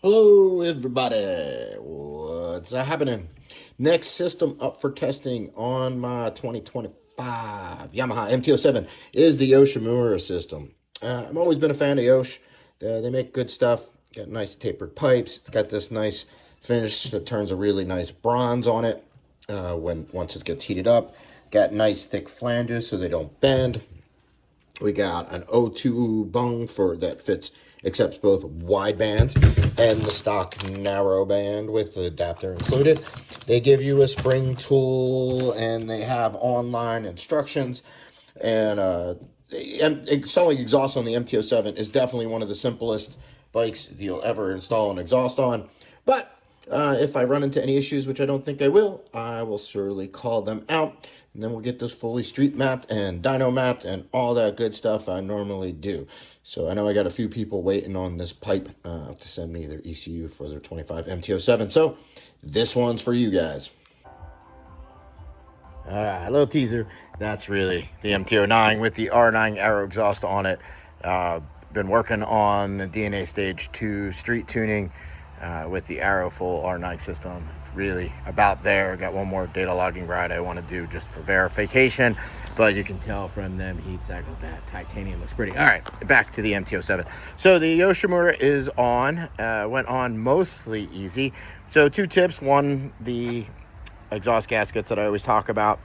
Hello, everybody. What's happening? Next system up for testing on my 2025 Yamaha MT07 is the Yoshimura system. I've always been a fan of Yosh. They make good stuff. Got nice tapered pipes. It's got this nice finish that turns a really nice bronze on it when once it gets heated up. Got nice thick flanges so they don't bend. We got an O2 bung for that fits, accepts both wide bands and the stock narrow band with the adapter included. They give you a spring tool and they have online instructions. And installing exhaust on the MT07 is definitely one of the simplest bikes you'll ever install an exhaust on. But if I run into any issues, which I don't think I will surely call them out. And then we'll get this fully street mapped and dyno mapped and all that good stuff I normally do. So I know I got a few people waiting on this pipe to send me their ECU for their 25 MT07. So this one's for you guys. A little teaser. That's really the MT09 with the R9 Aero exhaust on it. Been working on the DNA Stage 2 street tuning with the Aero full R9 system. Really about there. Got one more data logging ride I want to do just for verification, but you can tell from them heat cycles that titanium looks pretty. All right, back to the MT07. So the Yoshimura is on. Went on mostly easy. So two tips. One, the exhaust gaskets that I always talk about.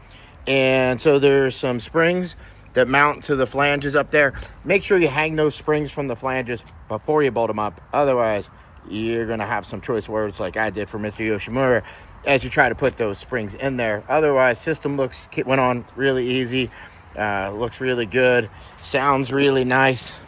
And so there's some springs that mount to the flanges up there. Make sure you hang those springs from the flanges before you bolt them up. Otherwise, you're going to have some choice words like I did for Mr. Yoshimura as you try to put those springs in there. Otherwise, system went on really easy. Looks really good. Sounds really nice.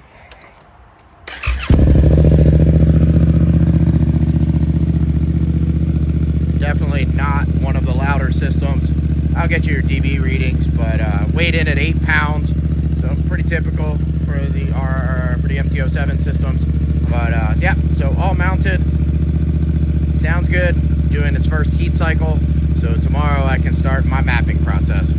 Definitely not one of the louder systems. I'll get you your dB readings, but weighed in at 8 pounds, so pretty typical for the MT07 systems. But yeah, so all mounted. Sounds good. Doing its first heat cycle, so tomorrow I can start my mapping process.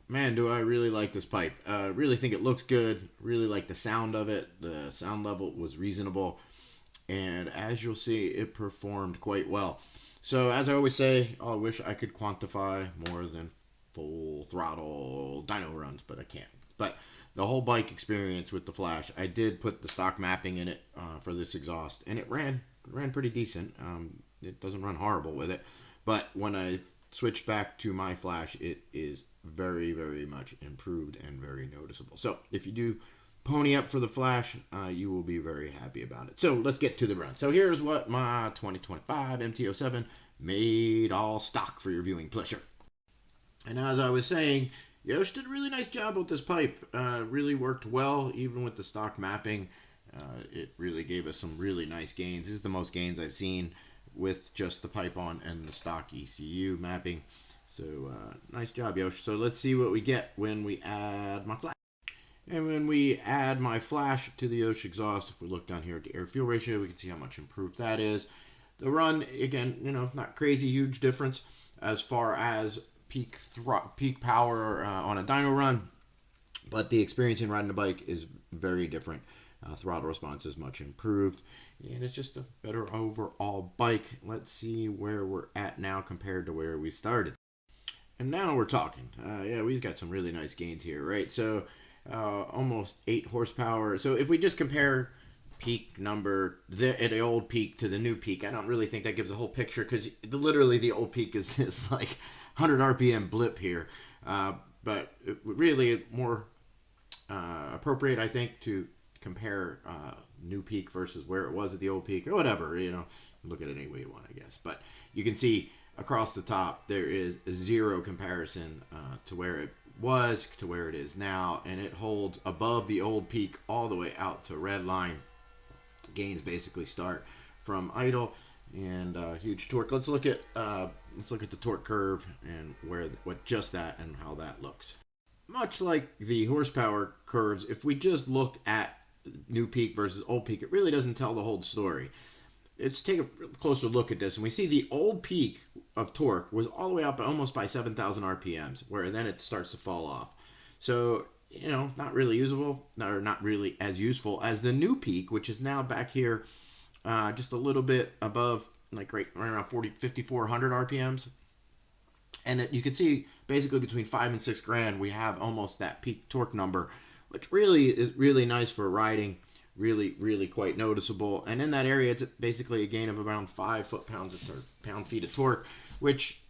Man, do I really like this pipe. Really think it looks good. Really like the sound of it. The sound level was reasonable. And as you'll see, it performed quite well. So as I always say, I wish I could quantify more than full throttle dyno runs, but I can't. But the whole bike experience with the Flash, I did put the stock mapping in it for this exhaust, and it ran pretty decent. It doesn't run horrible with it, but when I switched back to my Flash, it is very, very much improved and very noticeable. So if you do pony up for the Flash, you will be very happy about it. So let's get to the run. So here's what my 2025 MT07 made all stock for your viewing pleasure. And as I was saying, Yosh did a really nice job with this pipe. Really worked well, even with the stock mapping. It really gave us some really nice gains. This is the most gains I've seen with just the pipe on and the stock ECU mapping. So nice job, Yosh. So let's see what we get when we add my Flash. And when we add my Flash to the Yosh exhaust, if we look down here at the air-fuel ratio, we can see how much improved that is. The run, again, not crazy huge difference as far as peak power on a dyno run, but the experience in riding a bike is very different. Throttle response is much improved, and it's just a better overall bike. Let's see where we're at now compared to where we started. And now we're talking. Yeah, we've got some really nice gains here, right? So almost 8 horsepower. So if we just compare peak number at the old peak to the new peak, I don't really think that gives a whole picture, because literally the old peak is this like 100 RPM blip here. But really more appropriate, I think, to compare new peak versus where it was at the old peak or whatever. Look at it any way you want, I guess. But you can see across the top there is zero comparison to where it was to where it is now, and it holds above the old peak all the way out to red line. Gains basically start from idle, and huge torque. Let's look at the torque curve and what just that and how that looks. Much like the horsepower curves, if we just look at new peak versus old peak, it really doesn't tell the whole story. Let's take a closer look at this, and we see the old peak of torque was all the way up almost by 7,000 RPMs, where then it starts to fall off. So, not really usable, or not really as useful as the new peak, which is now back here just a little bit above, like right around 5,400 RPMs. And you can see basically between 5 and 6 grand, we have almost that peak torque number, which really is really nice for riding. Really, really quite noticeable. And in that area, it's basically a gain of around 5 pound-feet of torque, which,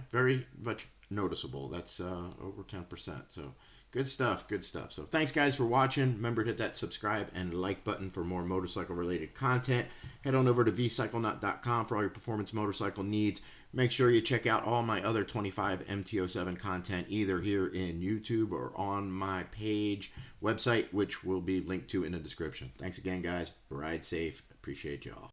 very much noticeable. That's over 10%. So good stuff, good stuff. So thanks, guys, for watching. Remember to hit that subscribe and like button for more motorcycle-related content. Head on over to Vcyclenut.com for all your performance motorcycle needs. Make sure you check out all my other 25 MT07 content, either here in YouTube or on my page website, which will be linked to in the description. Thanks again, guys. Ride safe. Appreciate y'all.